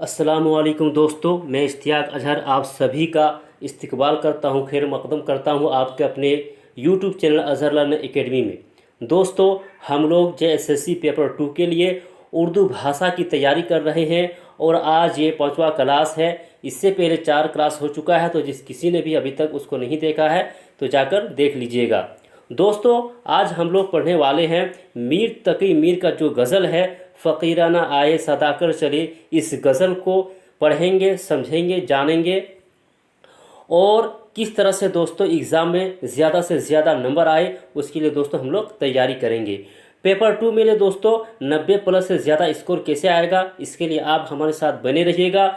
अस्सलामुअलैकुम दोस्तों, मैं इश्तियाक अजहर आप सभी का इस्तकबाल करता हूं, खैर मकदम करता हूं आपके अपने YouTube channel Azhar learning academy में। दोस्तों, हम लोग JSSC पेपर 2 के लिए उर्दू भाषा की तैयारी कर रहे हैं और आज ये 5वां क्लास है। इससे पहले 4 क्लास हो चुका है, तो जिस किसी ने भी अभी तक उसको नहीं देखा है तो जाकर देख लीजिएगा। दोस्तों, आज हम लोग पढ़ने वाले हैं मीर तकी मीर का जो गज़ल है, फ़कीराना आए सदाकर चले। इस गज़ल को पढ़ेंगे, समझेंगे, जानेंगे और किस तरह से दोस्तों एग्ज़ाम में ज़्यादा से ज़्यादा नंबर आए उसके लिए दोस्तों हम लोग तैयारी करेंगे। पेपर 2 में लिए दोस्तों 90+ से ज़्यादा स्कोर कैसे आएगा, इसके लिए आप हमारे साथ बने रहिएगा।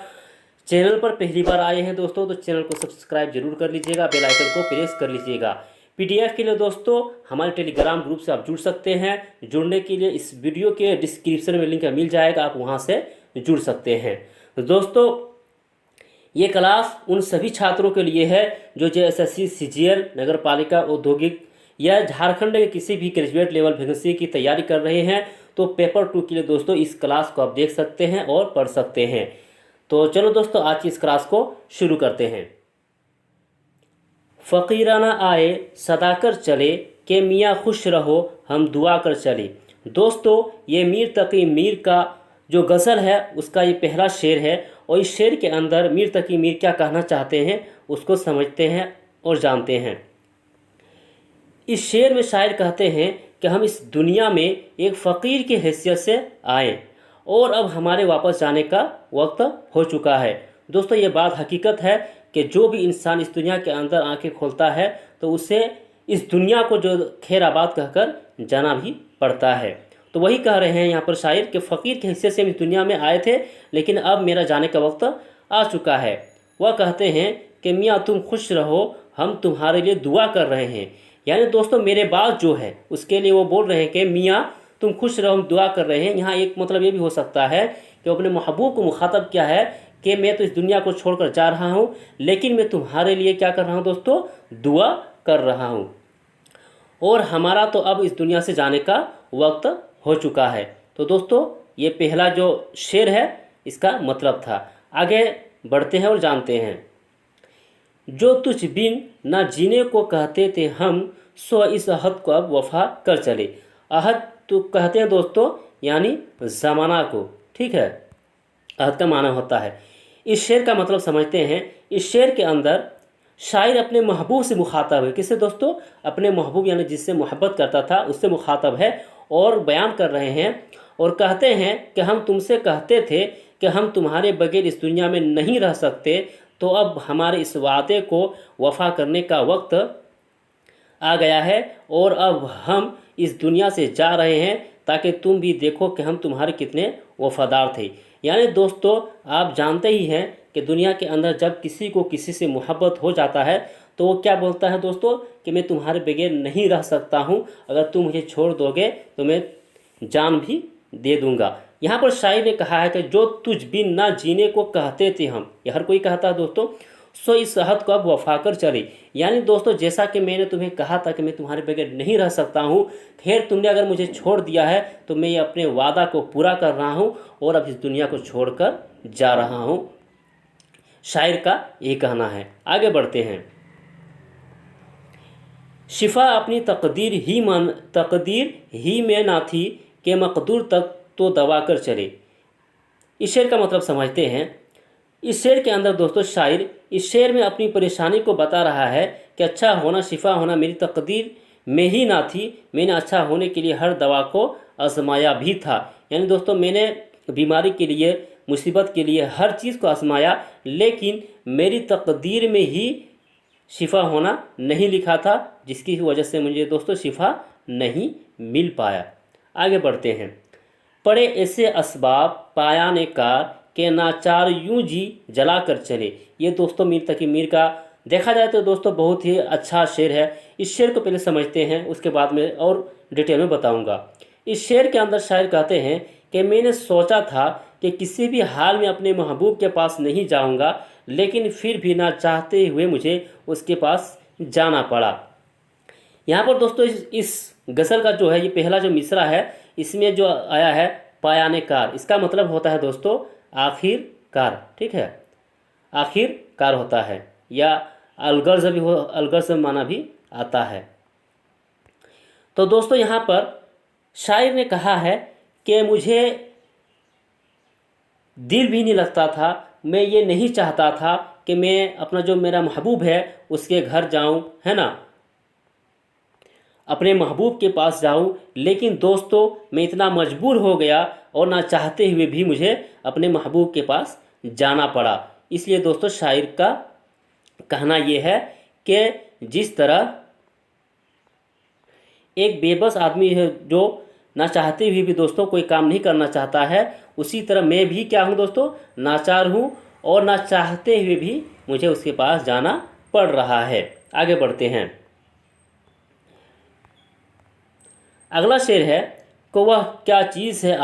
चैनल पर पहली बार आए हैं दोस्तों तो चैनल को सब्सक्राइब जरूर कर लीजिएगा, बेल आइकन को प्रेस कर लीजिएगा। PDF के लिए दोस्तों हमारे टेलीग्राम ग्रुप से आप जुड़ सकते हैं। जुड़ने के लिए इस वीडियो के डिस्क्रिप्शन में लिंक मिल जाएगा, आप वहां से जुड़ सकते हैं। तो दोस्तों, ये क्लास उन सभी छात्रों के लिए है जो JSSC CGL नगर पालिका औद्योगिक या झारखंड के किसी भी ग्रेजुएट लेवल वैकेंसी की तैयारी कर रहे हैं। तो पेपर 2 के लिए दोस्तों इस क्लास को आप देख सकते हैं और पढ़ सकते हैं। तो चलो दोस्तों, आज की इस क्लास को शुरू करते हैं। फ़कीराना आए सदाकर चले के मियाँ खुश रहो हम दुआ कर चले। दोस्तों, ये मीर तकी मीर का जो गज़ल है उसका ये पहला शेर है और इस शेर के अंदर मीर तकी मीर क्या कहना चाहते हैं उसको समझते हैं और जानते हैं। इस शेर में शायर कहते हैं कि हम इस दुनिया में एक फ़कीर की हैसियत से आए और अब हमारे वापस जाने का वक्त हो चुका है। दोस्तों, ये बात हकीकत है कि जो भी इंसान इस दुनिया के अंदर आंखें खोलता है तो उसे इस दुनिया को जो खैर आबाद कहकर जाना भी पड़ता है। तो वही कह रहे हैं यहाँ पर शायर कि फ़कीर की हैसियत से हम इस दुनिया में आए थे, लेकिन अब मेरा जाने का वक्त आ चुका है। वह कहते हैं कि मियाँ तुम खुश रहो हम तुम्हारे लिए दुआ कर रहे हैं। यानी दोस्तों, मेरे बाद जो है उसके लिए वो बोल रहे हैं कि मियाँ तुम खुश रहो हम दुआ कर रहे हैं। यहाँ एक मतलब ये भी हो सकता है कि अपने महबूब को मुखातब किया है कि मैं तो इस दुनिया को छोड़कर जा रहा हूँ, लेकिन मैं तुम्हारे लिए क्या कर रहा हूँ दोस्तों, दुआ कर रहा हूँ और हमारा तो अब इस दुनिया से जाने का वक्त हो चुका है। तो दोस्तों, ये पहला जो शेर है इसका मतलब था। आगे बढ़ते हैं और जानते हैं। जो तुझ बिन ना जीने को कहते थे हम, सो इस अहद को अब वफा कर चले। अहद तो कहते हैं दोस्तों यानी ज़माना को, ठीक है। अहद का माना होता है। इस शेर का मतलब समझते हैं। इस शेर के अंदर शायर अपने महबूब से मुखातब है। किससे दोस्तों? अपने महबूब यानी जिससे मोहब्बत करता था उससे मुखातब है और बयान कर रहे हैं और कहते हैं कि हम तुमसे कहते थे कि हम तुम्हारे बगैर इस दुनिया में नहीं रह सकते, तो अब हमारे इस वादे को वफा करने का वक्त आ गया है और अब हम इस दुनिया से जा रहे हैं ताकि तुम भी देखो कि हम तुम्हारे कितने वफादार थे। यानी दोस्तों, आप जानते ही हैं कि दुनिया के अंदर जब किसी को किसी से मोहब्बत हो जाता है तो वो क्या बोलता है दोस्तों कि मैं तुम्हारे बगैर नहीं रह सकता हूँ, अगर तुम मुझे छोड़ दोगे तो मैं जान भी दे दूँगा। यहाँ पर शायर ने कहा है कि जो तुझ बिन ना जीने को कहते थे हम, ये हर कोई कहता है दोस्तों, सो इस अहद को अब वफा कर चले। यानी दोस्तों, जैसा कि मैंने तुम्हें कहा था कि मैं तुम्हारे बगैर नहीं रह सकता हूँ, खैर तुमने अगर मुझे छोड़ दिया है तो मैं ये अपने वादा को पूरा कर रहा हूँ और अब इस दुनिया को छोड़कर जा रहा हूँ। शायर का ये कहना है। आगे बढ़ते हैं। शिफा अपनी तकदीर ही में ना थी कि मकदूर तक तो दबा कर चले। इस शेर का मतलब समझते हैं। इस शेर के अंदर दोस्तों शायर इस शेर में अपनी परेशानी को बता रहा है कि अच्छा होना, शिफा होना मेरी तकदीर में ही ना थी, मैंने अच्छा होने के लिए हर दवा को आजमाया भी था। यानी दोस्तों, मैंने बीमारी के लिए, मुसीबत के लिए हर चीज़ को आजमाया, लेकिन मेरी तकदीर में ही शिफा होना नहीं लिखा था, जिसकी वजह से मुझे दोस्तों शिफा नहीं मिल पाया। आगे बढ़ते हैं। पड़े ऐसे असबाब पाया ने कार के नाचार यूं जी जला कर चले। ये दोस्तों मीर तकी मीर का देखा जाए तो दोस्तों बहुत ही अच्छा शेर है। इस शेर को पहले समझते हैं, उसके बाद में और डिटेल में बताऊंगा। इस शेर के अंदर शायर कहते हैं कि मैंने सोचा था कि किसी भी हाल में अपने महबूब के पास नहीं जाऊंगा, लेकिन फिर भी ना चाहते हुए मुझे उसके पास जाना पड़ा। यहाँ पर दोस्तों इस गज़ल का जो है ये पहला जो मिसरा है इसमें जो आया है पायाने कार, इसका मतलब होता है दोस्तों आखिर कार, ठीक है, आखिरकार होता है, या अलगर्ज भी हो, अलगर्ज माना भी आता है। तो दोस्तों यहाँ पर शायर ने कहा है कि मुझे दिल भी नहीं लगता था, मैं ये नहीं चाहता था कि मैं अपना जो मेरा महबूब है उसके घर जाऊं, है ना, अपने महबूब के पास जाऊं, लेकिन दोस्तों मैं इतना मजबूर हो गया और ना चाहते हुए भी मुझे अपने महबूब के पास जाना पड़ा। इसलिए दोस्तों शायर का कहना यह है कि जिस तरह एक बेबस आदमी है जो ना चाहते हुए भी दोस्तों कोई काम नहीं करना चाहता है, उसी तरह मैं भी क्या हूँ दोस्तों, नाचार हूँ और ना चाहते हुए भी मुझे उसके पास जाना पड़ रहा है। आगे बढ़ते हैं। अगला शेर है कि वह क्या चीज़ है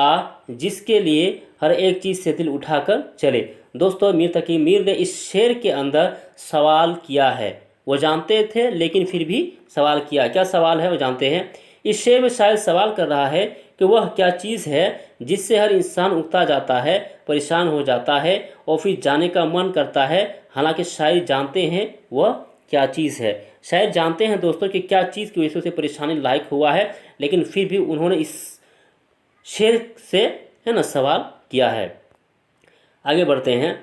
जिसके लिए हर एक चीज़ से दिल उठाकर चले। दोस्तों मीर तकी मीर ने इस शेर के अंदर सवाल किया है, वो जानते थे लेकिन फिर भी सवाल किया। क्या सवाल है वो जानते हैं। इस शेर में शायद सवाल कर रहा है कि वह क्या चीज़ है जिससे हर इंसान उकता जाता है, परेशान हो जाता है और फिर जाने का मन करता है। हालांकि शायर जानते हैं वह क्या चीज़ है, शायद जानते हैं दोस्तों कि क्या चीज़ की वजह से परेशानी लायक हुआ है, लेकिन फिर भी उन्होंने इस शेर से, है ना, सवाल किया है। आगे बढ़ते हैं।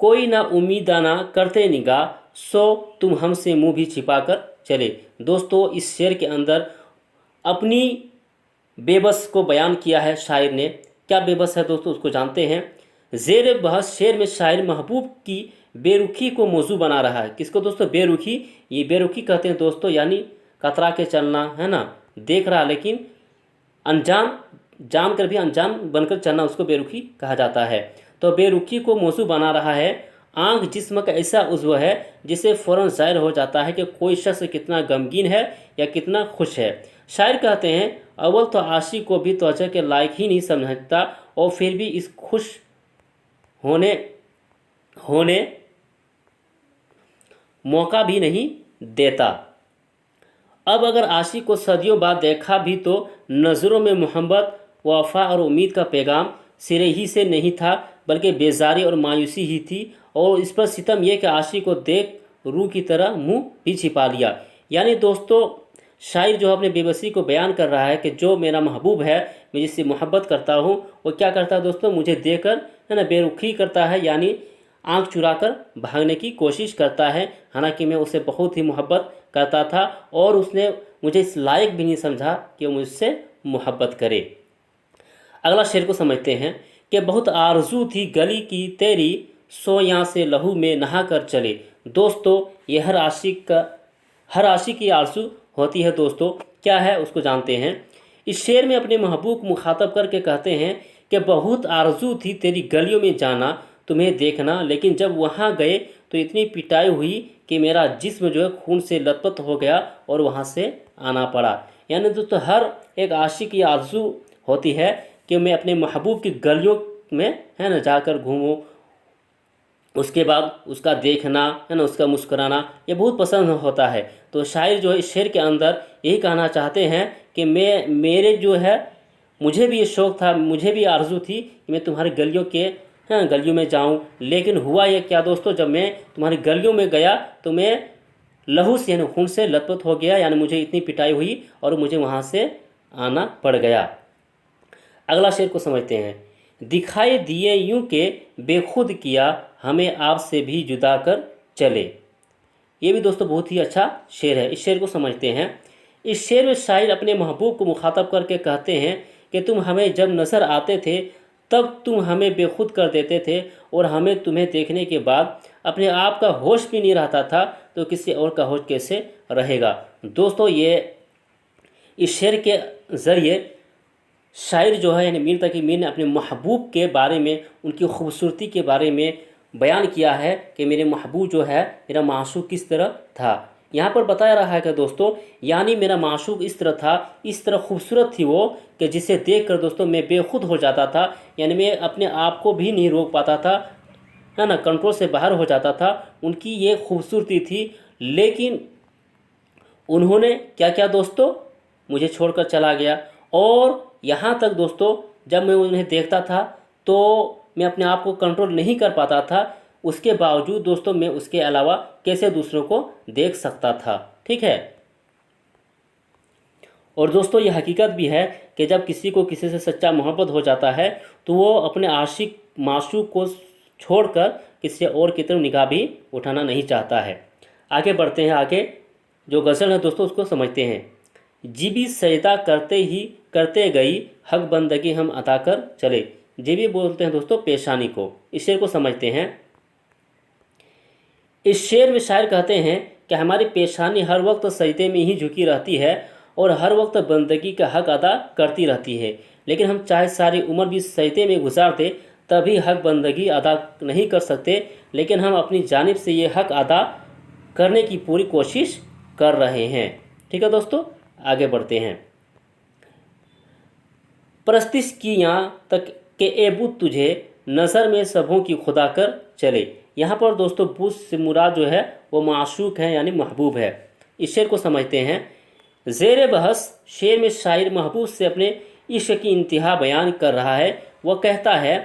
कोई ना उम्मीदाना करते निगाह, सो तुम हमसे मुंह भी छिपा कर चले। दोस्तों इस शेर के अंदर अपनी बेबस को बयान किया है शायर ने। क्या बेबस है दोस्तों उसको जानते हैं। ज़ेर बहस शेर में शायर महबूब की बेरुखी को मौजू बना रहा है। किसको दोस्तों, बेरुखी। ये बेरुखी कहते हैं दोस्तों, यानी कतरा के चलना, है ना, देख रहा लेकिन अनजान, जान कर भी अनजान बनकर चलना, उसको बेरुखी कहा जाता है। तो बेरुखी को मौजू बना रहा है। आँख जिस्म का ऐसा उज़्व है जिसे फ़ौरन ज़ाहिर हो जाता है कि कोई शख्स कितना गमगीन है या कितना खुश है। शायर कहते हैं अव्वल तो आशिक को भी तवज्जो के लायक ही नहीं समझता और फिर भी इस खुश होने मौका भी नहीं देता। अब अगर आशिक को सदियों बाद देखा भी तो नज़रों में मोहब्बत, वफा और उम्मीद का पैगाम सिरे ही से नहीं था, बल्कि बेजारी और मायूसी ही थी। और इस पर सितम यह कि आशिक को देख रूह की तरह मुंह भी छिपा लिया। यानी दोस्तों शायर जो अपने बेबसी को बयान कर रहा है कि जो मेरा महबूब है, मैं जिससे मोहब्बत करता हूँ, वो क्या करता है दोस्तों, मुझे देखकर, है ना, बेरुखी करता है, यानी आंख चुराकर भागने की कोशिश करता है। हालांकि मैं उसे बहुत ही मोहब्बत करता था और उसने मुझे इस लायक भी नहीं समझा कि वो मुझसे मोहब्बत करे। अगला शेर को समझते हैं कि बहुत आरजू थी गली की तेरी, सो यहाँ से लहू में नहा कर चले। दोस्तों ये हर आशिक की आरजू होती है। दोस्तों क्या है उसको जानते हैं। इस शेर में अपने महबूब को मुखातब करके कहते हैं कि बहुत आरजू थी तेरी गलियों में जाना, तुम्हें देखना, लेकिन जब वहाँ गए तो इतनी पिटाई हुई कि मेरा जिस्म जो है खून से लथपथ हो गया और वहाँ से आना पड़ा। यानी दोस्तों हर एक आशिक की आरजू होती है कि मैं अपने महबूब की गलियों में, है ना, जाकर घूमूं, उसके बाद उसका देखना, है ना, उसका मुस्कुराना, ये बहुत पसंद होता है। तो शायर जो है इस शेर के अंदर यही कहना चाहते हैं कि मेरे जो है, मुझे भी ये शौक़ था, मुझे भी आरजू थी कि मैं तुम्हारी गलियों में जाऊं, लेकिन हुआ ये क्या दोस्तों, जब मैं तुम्हारी गलियों में गया तो मैं लहू से, यानी खून से लथपथ हो गया, यानी मुझे इतनी पिटाई हुई और मुझे वहाँ से आना पड़ गया। अगला शेर को समझते हैं। दिखाई दिए यूं के बेखुद किया, हमें आपसे भी जुदा कर चले। ये भी दोस्तों बहुत ही अच्छा शेर है। इस शेर को समझते हैं। इस शेर में शायर अपने महबूब को मुखातब करके कहते हैं कि तुम हमें जब नज़र आते थे तब तुम हमें बेखुद कर देते थे और हमें तुम्हें देखने के बाद अपने आप का होश भी नहीं रहता था, तो किसी और का होश कैसे रहेगा। दोस्तों ये इस शेर के ज़रिए शायर जो है, यानी मीर तकी मीर ने अपने महबूब के बारे में, उनकी खूबसूरती के बारे में बयान किया है कि मेरे महबूब जो है, मेरा माशूक किस तरह था। यहाँ पर बताया रहा है कि दोस्तों, यानी मेरा माशूक इस तरह था, इस तरह खूबसूरत थी वो कि जिसे देखकर दोस्तों मैं बेखुद हो जाता था, यानी मैं अपने आप को भी नहीं रोक पाता था, है ना, कंट्रोल से बाहर हो जाता था। उनकी ये खूबसूरती थी, लेकिन उन्होंने क्या किया दोस्तों, मुझे छोड़कर चला गया। और यहाँ तक दोस्तों जब मैं उन्हें देखता था तो मैं अपने आप को कंट्रोल नहीं कर पाता था, उसके बावजूद दोस्तों मैं उसके अलावा कैसे दूसरों को देख सकता था। ठीक है। और दोस्तों ये हकीकत भी है कि जब किसी को किसी से सच्चा मोहब्बत हो जाता है तो वो अपने आशिक माशूक को छोड़कर किसी और की तरफ निगाह भी उठाना नहीं चाहता है। आगे बढ़ते हैं, आगे जो गज़ल है दोस्तों उसको समझते हैं। जी भी सजदा करते ही करते गई, हक बंदगी हम अदा कर चले। जी भी बोलते हैं दोस्तों पेशानी को। इस शेर को समझते हैं। इस शेर में शायर कहते हैं कि हमारी पेशानी हर वक्त सजदे में ही झुकी रहती है और हर वक्त बंदगी का हक अदा करती रहती है, लेकिन हम चाहे सारी उम्र भी सजदे में गुजार दें तभी हक बंदगी अदा नहीं कर सकते, लेकिन हम अपनी जानिब से ये हक अदा करने की पूरी कोशिश कर रहे हैं। ठीक है दोस्तों, आगे बढ़ते हैं। परस्तिश की यहाँ तक के ए बुत तुझे नज़र में सबों की खुदा कर चले। यहाँ पर दोस्तों बुत से मुराद जो है वो माशूक है यानी महबूब है। इस शेर को समझते हैं। ज़ेर बहस शेर में शायर महबूब से अपने इश्क की इंतहा बयान कर रहा है। वह कहता है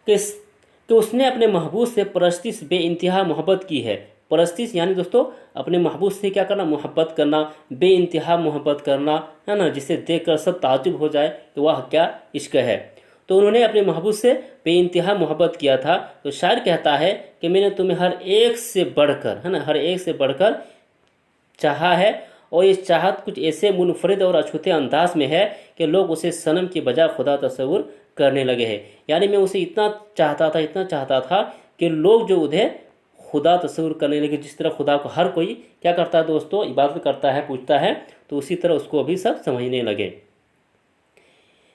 कि उसने अपने महबूब से परस्तिश बे इंतहा मोहब्बत की है। परस्तिश यानी दोस्तों अपने महबूब से क्या करना, मोहब्बत करना, बे इंतहा मोहब्बत करना, है ना, जिसे देखकर सब ताज्जुब हो जाए कि वह क्या इश्क है। तो उन्होंने अपने महबूब से बेइंतहा मोहब्बत किया था। तो शायर कहता है कि मैंने तुम्हें हर एक से बढ़कर, है ना, हर एक से बढ़कर चाहा है, और ये चाहत कुछ ऐसे मुनफरिद और अछूते अंदाज में है कि लोग उसे सनम की बजाय खुदा तस्वुर करने लगे हैं। यानी मैं उसे इतना चाहता था कि लोग जो उन्हें खुदा तस्वुर करने लगे। जिस तरह खुदा को हर कोई क्या करता है दोस्तों, इबादत करता है, पूजता है, तो उसी तरह उसको भी सब समझने लगे।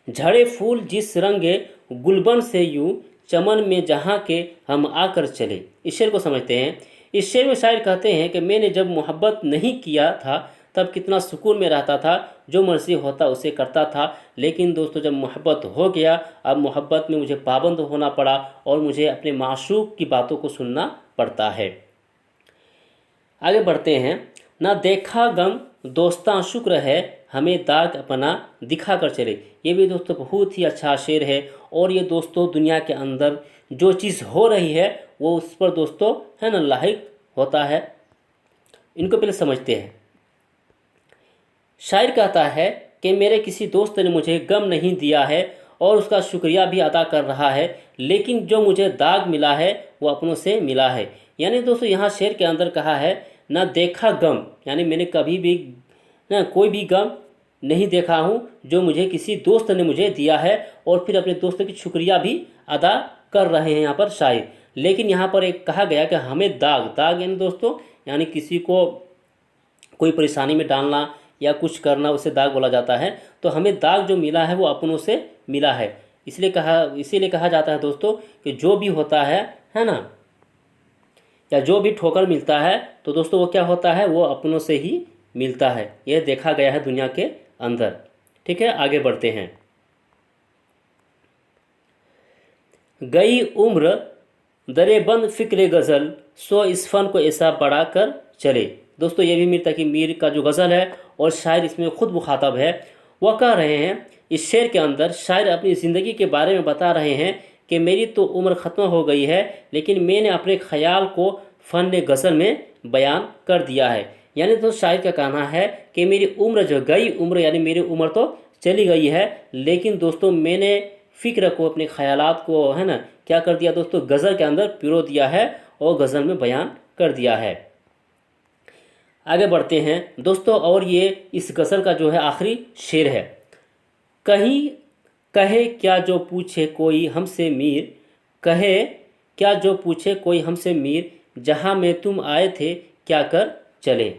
झड़े फूल जिस रंगे गुलबन से यूं चमन में जहाँ के हम आकर चले। इस शेर को समझते हैं। इस शेर में शायर कहते हैं कि मैंने जब मोहब्बत नहीं किया था तब कितना सुकून में रहता था, जो मर्जी होता उसे करता था, लेकिन दोस्तों जब मोहब्बत हो गया, अब मोहब्बत में मुझे पाबंद होना पड़ा और मुझे अपने माशूक की बातों को सुनना पड़ता है। आगे बढ़ते हैं। ना देखा गम दोस्तां शुक्र है, हमें दाग अपना दिखा कर चले। ये भी दोस्तों बहुत ही अच्छा शेर है। और ये दोस्तों दुनिया के अंदर जो चीज़ हो रही है वो उस पर दोस्तों, है ना, लाहिक होता है। इनको पहले समझते हैं। शायर कहता है कि मेरे किसी दोस्त ने मुझे गम नहीं दिया है और उसका शुक्रिया भी अदा कर रहा है, लेकिन जो मुझे दाग मिला है वो अपनों से मिला है। यानी दोस्तों यहाँ शेर के अंदर कहा है ना देखा गम, यानी मैंने कभी भी ना कोई भी गम नहीं देखा हूँ जो मुझे किसी दोस्त ने मुझे दिया है, और फिर अपने दोस्त की शुक्रिया भी अदा कर रहे हैं यहाँ पर शायर। लेकिन यहाँ पर एक कहा गया कि हमें दाग यानी दोस्तों यानी किसी को कोई परेशानी में डालना या कुछ करना, उसे दाग बोला जाता है। तो हमें दाग जो मिला है वो अपनों से मिला है। इसीलिए कहा जाता है दोस्तों कि जो भी होता है ना, या जो भी ठोकर मिलता है तो दोस्तों वो क्या होता है, वो अपनों से ही मिलता है। यह देखा गया है दुनिया के अंदर। ठीक है, आगे बढ़ते हैं। गई उम्र दरे बंद फिक्र गज़ल, सो इस फन को ऐसा बढ़ा कर चले। दोस्तों ये भी मीर तकी मीर का जो गज़ल है और शायर इसमें खुद मुखातब है। वह कह रहे हैं, इस शेर के अंदर शायर अपनी ज़िंदगी के बारे में बता रहे हैं कि मेरी तो उम्र ख़त्म हो गई है, लेकिन मैंने अपने ख्याल को फ़न गज़ल में बयान कर दिया है। यानी तो शायर का कहना है कि मेरी उम्र जो गई उम्र, यानी मेरी उम्र तो चली गई है, लेकिन दोस्तों मैंने फ़िक्र को, अपने ख्यालात को, है ना, क्या कर दिया दोस्तों, गज़ल के अंदर पिरो दिया है और गज़ल में बयान कर दिया है। आगे बढ़ते हैं दोस्तों। और ये इस गज़ल का जो है आखिरी शेर है। कहीं कहे क्या जो पूछे कोई हमसे मीर, कहे क्या जो पूछे कोई हमसे मीर, जहाँ में तुम आए थे क्या कर चले।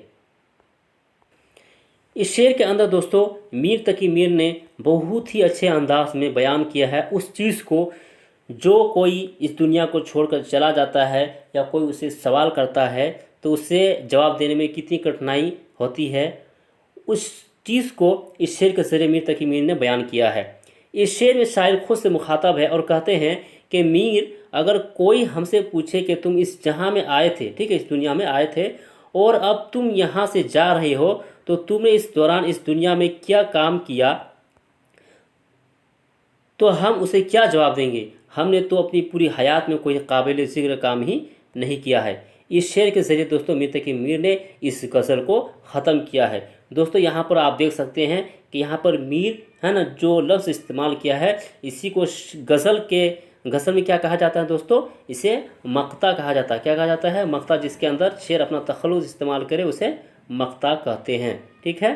इस शेर के अंदर दोस्तों मीर तकी मीर ने बहुत ही अच्छे अंदाज में बयान किया है उस चीज़ को जो कोई इस दुनिया को छोड़कर चला जाता है या कोई उसे सवाल करता है तो उसे जवाब देने में कितनी कठिनाई होती है, उस चीज़ को इस शेर के ज़रिए मीर तकी मीर ने बयान किया है। इस शेर में शायर खुद से मुखातब है और कहते हैं कि मीर, अगर कोई हमसे पूछे कि तुम इस जहां में आए थे, ठीक है, इस दुनिया में आए थे और अब तुम यहाँ से जा रहे हो, तो तुमने इस दौरान इस दुनिया में क्या काम किया, तो हम उसे क्या जवाब देंगे? हमने तो अपनी पूरी हयात में कोई काबिल ज़िक्र काम ही नहीं किया है। इस शेर के ज़रिए दोस्तों मीर तकी मीर ने इस गज़ल को ख़त्म किया है। दोस्तों यहाँ पर आप देख सकते हैं कि यहाँ पर मीर है ना जो लफ्ज़ इस्तेमाल किया है, इसी को गज़ल में क्या कहा जाता है दोस्तों? इसे मक़ता कहा जाता है। क्या कहा जाता है? मक़ता, जिसके अंदर शेर अपना तख़ल्लुस इस्तेमाल करे उसे मक़ता कहते हैं। ठीक है,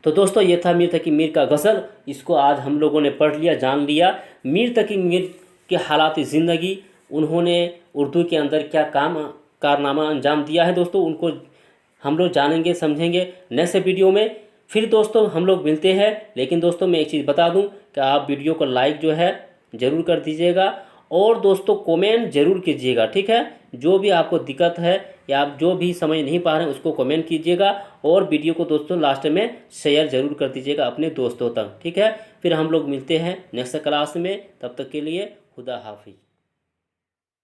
तो दोस्तों ये था मीर तकी मीर का गज़ल। इसको आज हम लोगों ने पढ़ लिया, जान लिया मीर तकी मीर के हालात ज़िंदगी, उन्होंने उर्दू के अंदर क्या कारनामा अंजाम दिया है दोस्तों, उनको हम लोग जानेंगे, समझेंगे नेक्स्ट वीडियो में। फिर दोस्तों हम लोग मिलते हैं। लेकिन दोस्तों मैं एक चीज़ बता दूं कि आप वीडियो को लाइक जो है ज़रूर कर दीजिएगा और दोस्तों कमेंट ज़रूर कीजिएगा। ठीक है, जो भी आपको दिक्कत है या आप जो भी समझ नहीं पा रहे हैं उसको कमेंट कीजिएगा और वीडियो को दोस्तों लास्ट में शेयर ज़रूर कर दीजिएगा अपने दोस्तों तक। ठीक है, फिर हम लोग मिलते हैं नेक्स्ट क्लास में। तब तक के लिए खुदा हाफिज़।